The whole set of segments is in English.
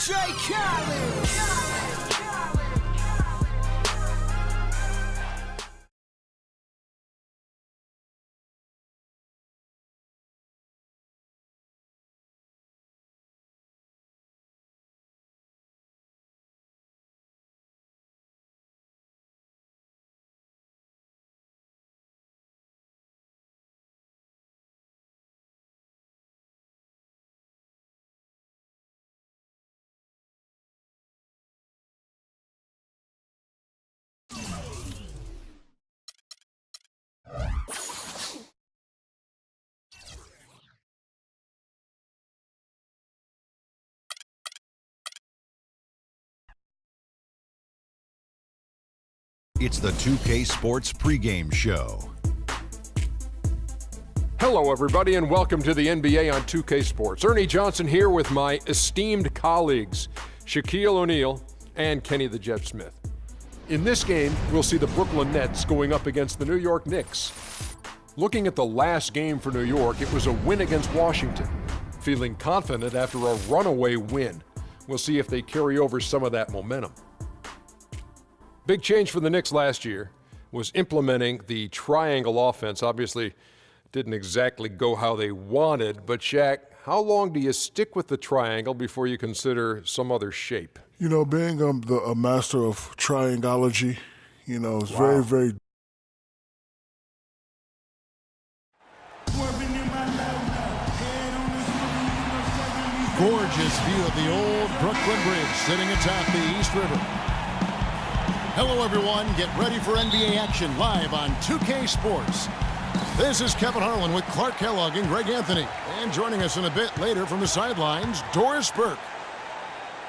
DJ Khaled. It's the 2K Sports pregame show. Hello, everybody, and welcome to the NBA on 2K Sports. Ernie Johnson here with my esteemed colleagues, Shaquille O'Neal and Kenny the Jet Smith. In this game, we'll see the Brooklyn Nets going up against the New York Knicks. Looking at the last game for New York, it was a win against Washington. Feeling confident after a runaway win. We'll see if they carry over some of that momentum. Big change for the Knicks last year was implementing the triangle offense. Obviously, didn't exactly go how they wanted, but Shaq, how long do you stick with the triangle before you consider some other shape? You know, being a master of triangology, you know, is very, very. Gorgeous view of the old Brooklyn Bridge sitting atop the East River. Hello, everyone. Get ready for NBA action live on 2K Sports. This is Kevin Harlan with Clark Kellogg and Greg Anthony. And joining us in a bit later from the sidelines, Doris Burke.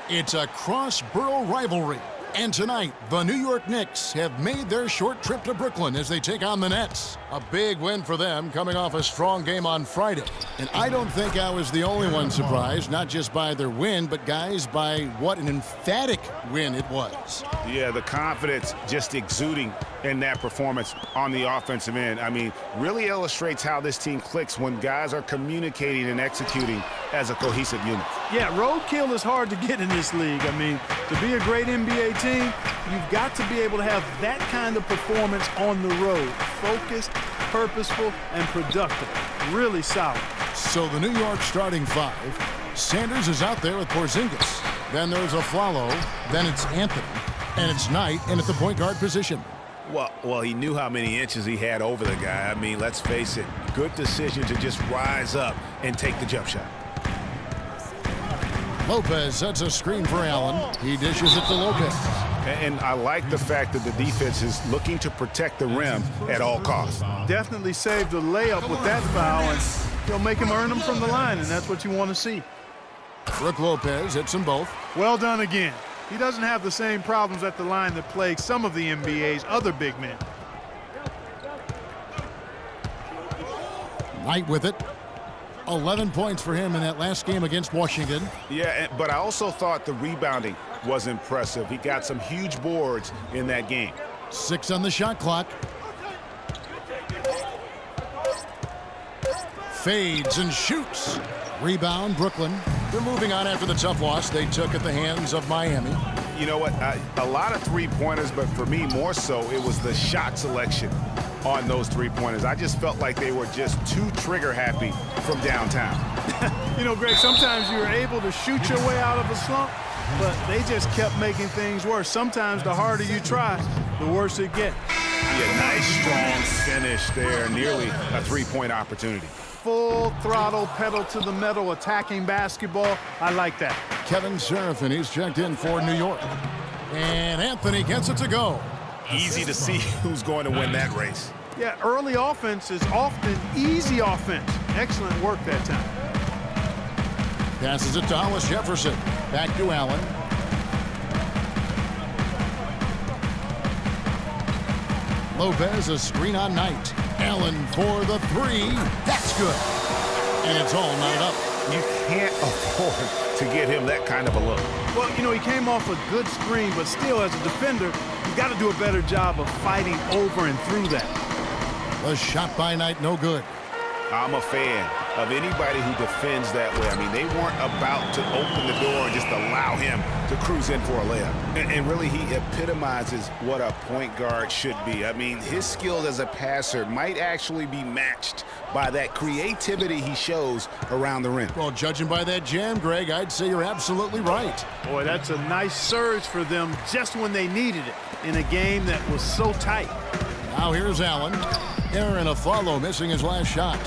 It's a cross-borough rivalry. And tonight, the New York Knicks have made their short trip to Brooklyn as they take on the Nets. A big win for them coming off a strong game on Friday. And I don't think I was the only one surprised, not just by their win, but guys, by what an emphatic win it was. Yeah, the confidence just exuding in that performance on the offensive end. I mean, really illustrates how this team clicks when guys are communicating and executing as a cohesive unit. Yeah, roadkill is hard to get in this league. I mean, to be a great NBA team, you've got to be able to have that kind of performance on the road. Focused, purposeful, and productive. Really solid. So the New York starting five. Sanders is out there with Porzingis. Then there's Aflalo. Then it's Anthony. And it's Knight in at the point guard position. Well, he knew how many inches he had over the guy. I mean, let's face it, good decision to just rise up and take the jump shot. Lopez sets a screen for Allen. He dishes it to Lopez. And I like the fact that the defense is looking to protect the rim at all costs. Definitely saved a layup with that foul, and he'll make him earn them from the line, and that's what you want to see. Brook Lopez hits them both. Well done again. He doesn't have the same problems at the line that plague some of the NBA's other big men. Knight with it. 11 points for him in that last game against Washington. Yeah, but I also thought the rebounding was impressive. He got some huge boards in that game. 6 on the shot clock. Fades and shoots. Rebound, Brooklyn. They're moving on after the tough loss they took at the hands of Miami. You know what? A lot of three-pointers, but for me, more so, it was the shot selection on those three-pointers. I just felt like they were just too trigger-happy from downtown. You know, Greg, sometimes you're able to shoot your way out of a slump, but they just kept making things worse. Sometimes the harder you try, the worse it gets. Yeah, nice, strong finish there. Nearly a three-point opportunity. Full throttle, pedal to the metal, attacking basketball. I like that. Kevin Serafin, he's checked in for New York. And Anthony gets it to go. Easy to see who's going to win that race. Yeah, early offense is often easy offense. Excellent work that time. Passes it to Hollis Jefferson. Back to Allen. Lopez, a screen on Knight. Allen for the three. That's good. And it's all knotted up. You can't afford to get him that kind of a look. Well, you know, he came off a good screen, but still, as a defender, you've got to do a better job of fighting over and through that. The shot by Knight, no good. I'm a fan. of anybody who defends that way. I mean, they weren't about to open the door and just allow him to cruise in for a layup. And really, he epitomizes what a point guard should be. I mean, his skills as a passer might actually be matched by that creativity he shows around the rim. Well, judging by that jam, Greg, I'd say you're absolutely right. Boy, that's a nice surge for them just when they needed it in a game that was so tight. Now here's Allen. Aaron Aflalo missing his last shot.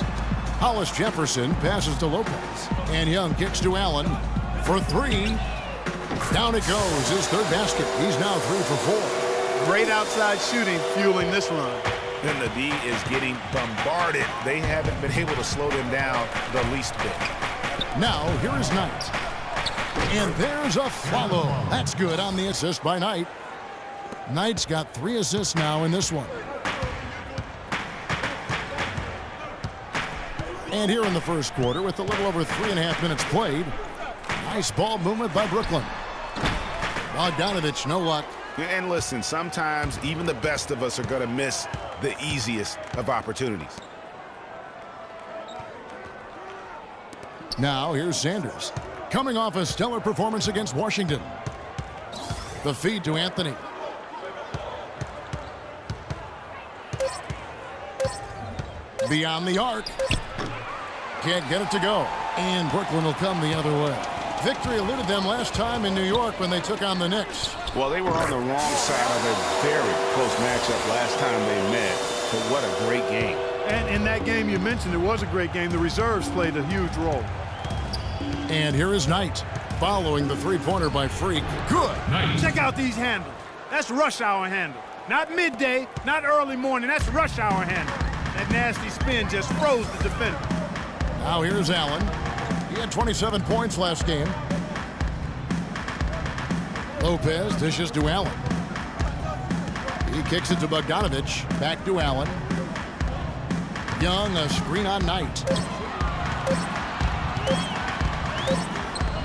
Hollis Jefferson passes to Lopez. And Young kicks to Allen for three. Down it goes, his third basket. He's now 3 for 4. Great outside shooting fueling this run. And the D is getting bombarded. They haven't been able to slow them down the least bit. Now here is Knight. And there's Aflalo. That's good on the assist by Knight. Knight's got 3 assists now in this one. And here in the first quarter, with a little over 3.5 minutes played, nice ball movement by Brooklyn. Bogdanovich, no luck. And listen, sometimes even the best of us are going to miss the easiest of opportunities. Now here's Sanders, coming off a stellar performance against Washington. The feed to Anthony. Beyond the arc. Can't get it to go. And Brooklyn will come the other way. Victory eluded them last time in New York when they took on the Knicks. Well, they were on the wrong side of a very close matchup last time they met. But what a great game. And in that game you mentioned, it was a great game. The reserves played a huge role. And here is Knight, following the three-pointer by Freak. Good. Check out these handles. That's rush hour handle. Not midday, not early morning. That's rush hour handle. That nasty spin just froze the defender. Now here's Allen. He had 27 points last game. Lopez dishes to Allen. He kicks it to Bogdanovich. Back to Allen. Young, a screen on Knight.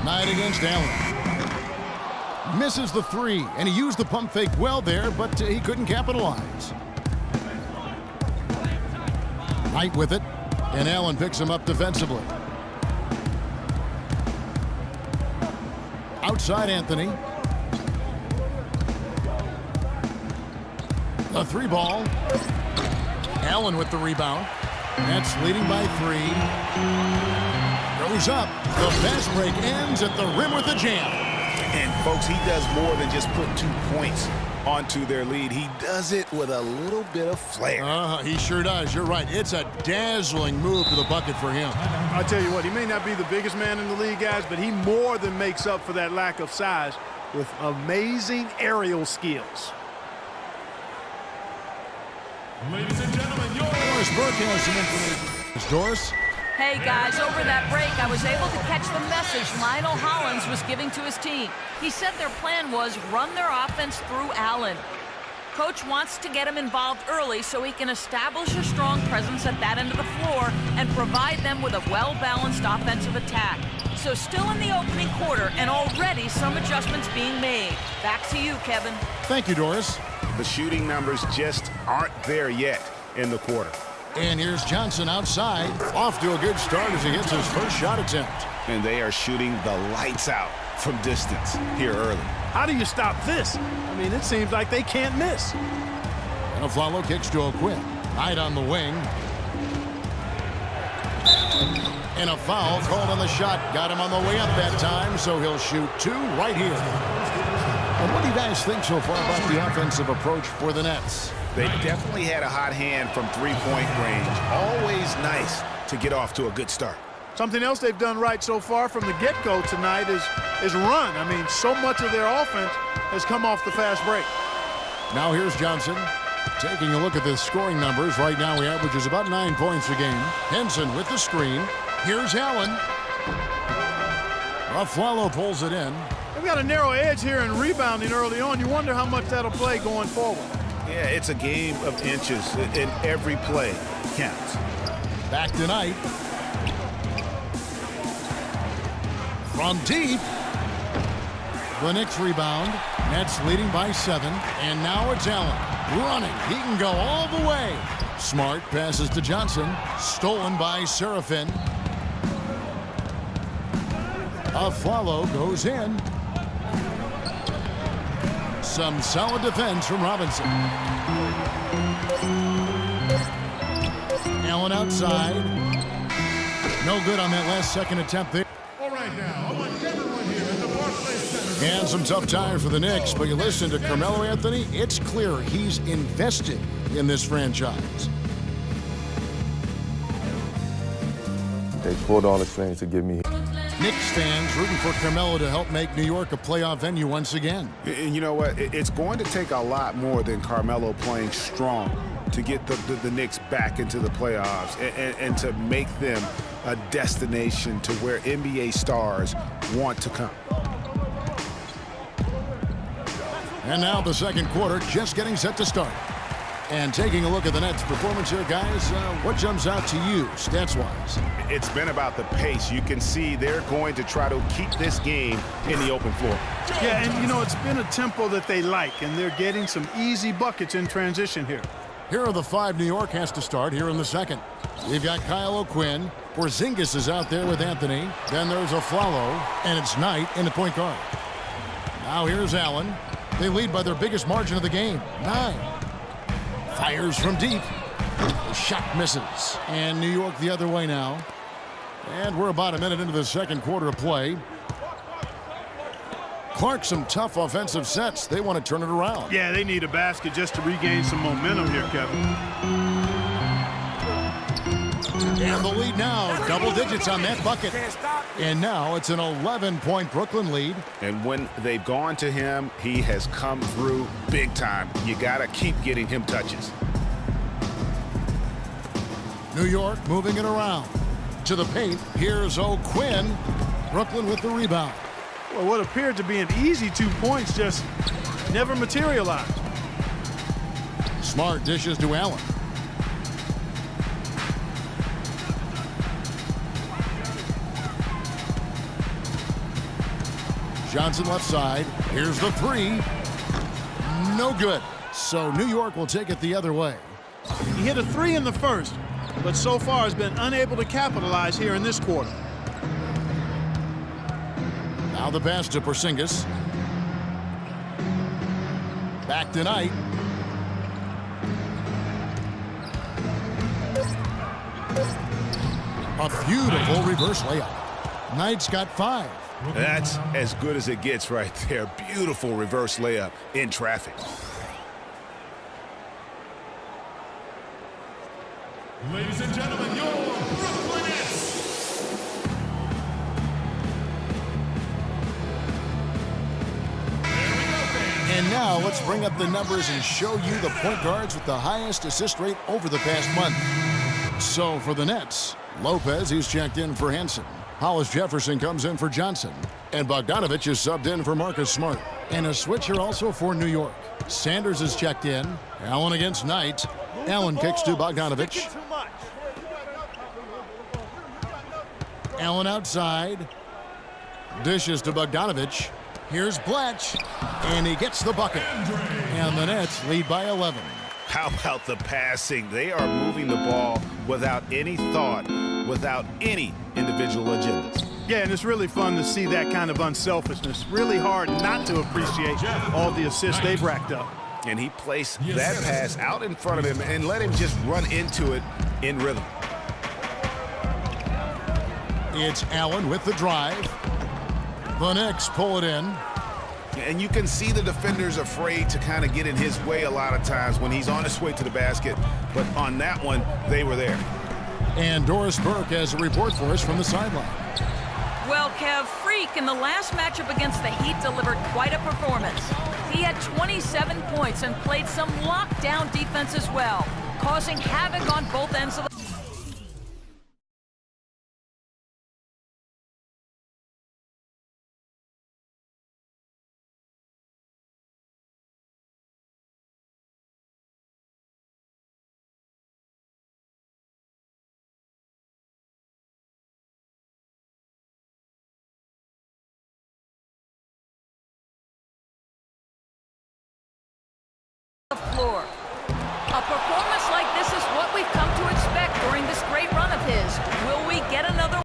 Knight against Allen. Misses the three, and he used the pump fake well there, but he couldn't capitalize. Knight with it, and Allen picks him up defensively. Outside Anthony. A three ball. Allen with the rebound. That's leading by 3. Goes up. The fast break ends at the rim with a jam. And folks, he does more than just put 2 points onto their lead. He does it with a little bit of flair. He sure does. You're right. It's a dazzling move to the bucket for him. I'll tell you what, he may not be the biggest man in the league, guys, but he more than makes up for that lack of size with amazing aerial skills. Ladies and gentlemen, Doris Burke has some information. Doris? Hey guys, over that break, I was able to catch the message Lionel Hollins was giving to his team. He said their plan was run their offense through Allen. Coach wants to get him involved early so he can establish a strong presence at that end of the floor and provide them with a well-balanced offensive attack. So still in the opening quarter and already some adjustments being made. Back to you, Kevin. Thank you, Doris. The shooting numbers just aren't there yet in the quarter. And here's Johnson outside. Off to a good start as he hits his first shot attempt. And they are shooting the lights out from distance here early. How do you stop this? I mean, it seems like they can't miss. And Aflalo kicks to O'Quinn. Knight on the wing. And a foul called on the shot. Got him on the way up that time, so he'll shoot 2 right here. And what do you guys think so far about the offensive approach for the Nets? They definitely had a hot hand from three-point range. Always nice to get off to a good start. Something else they've done right so far from the get-go tonight is run. I mean, so much of their offense has come off the fast break. Now here's Johnson. Taking a look at the scoring numbers. Right now he averages about 9 points a game. Henson with the screen. Here's Allen. Aflalo pulls it in. They've got a narrow edge here in rebounding early on. You wonder how much that'll play going forward. Yeah, it's a game of inches, and every play counts. Back tonight. From deep. The Knicks rebound. Nets leading by 7. And now it's Allen. Running. He can go all the way. Smart passes to Johnson. Stolen by Serafin. A follow goes in. Some solid defense from Robinson. Allen outside. No good on that last second attempt there. All right, now, I want everyone here at the Barclays Center. And some tough time for the Knicks, but you listen to Carmelo Anthony, it's clear he's invested in this franchise. They pulled all the strings to give me. Knicks fans rooting for Carmelo to help make New York a playoff venue once again. And you know what? It's going to take a lot more than Carmelo playing strong to get the Knicks back into the playoffs and to make them a destination to where NBA stars want to come. And now the second quarter just getting set to start. And taking a look at the Nets' performance here, guys, what jumps out to you, stats-wise? It's been about the pace. You can see they're going to try to keep this game in the open floor. Yeah, and, you know, it's been a tempo that they like, and they're getting some easy buckets in transition here. Here are the 5 New York has to start here in the second. We've got Kyle O'Quinn. Porzingis is out there with Anthony. Then there's Aflalo, and it's Knight in the point guard. Now here's Allen. They lead by their biggest margin of the game, 9. Fires from deep. The shot misses. And New York the other way now. And we're about a minute into the second quarter of play. Clark, some tough offensive sets. They want to turn it around. Yeah, they need a basket just to regain some momentum here, Kevin. And the lead now, double digits on that bucket. And now it's an 11-point Brooklyn lead. And when they've gone to him, he has come through big time. You got to keep getting him touches. New York moving it around. To the paint, here's O'Quinn. Brooklyn with the rebound. Well, what appeared to be an easy 2 points just never materialized. Smart dishes to Allen. Johnson left side. Here's the 3. No good. So New York will take it the other way. He hit a 3 in the first, but so far has been unable to capitalize here in this quarter. Now the pass to Porzingis. Back to Knight. A beautiful reverse layup. Knight's got 5. That's as good as it gets right there. Beautiful reverse layup in traffic. Ladies and gentlemen, your Brooklyn Nets. And now let's bring up the numbers and show you the point guards with the highest assist rate over the past month. So for the Nets, Lopez, he's checked in for Henson. Hollis Jefferson comes in for Johnson. And Bogdanovich is subbed in for Marcus Smart. And a switch here also for New York. Sanders is checked in. Allen against Knight. Allen kicks to Bogdanovich. Allen outside. Dishes to Bogdanovich. Here's Blatch. And he gets the bucket. And the Nets lead by 11. How about the passing? They are moving the ball without any thought, without any individual agendas. Yeah, and it's really fun to see that kind of unselfishness. Really hard not to appreciate all the assists they've racked up. And he placed that pass out in front of him and let him just run into it in rhythm. It's Allen with the drive. The Knicks pull it in. And you can see the defenders afraid to kind of get in his way a lot of times when he's on his way to the basket. But on that one, they were there. And Doris Burke has a report for us from the sideline. Well, Kev, Freak in the last matchup against the Heat delivered quite a performance. He had 27 points and played some lockdown defense as well, causing havoc on both ends of the floor. A performance like this is what we've come to expect during this great run of his. Will we get another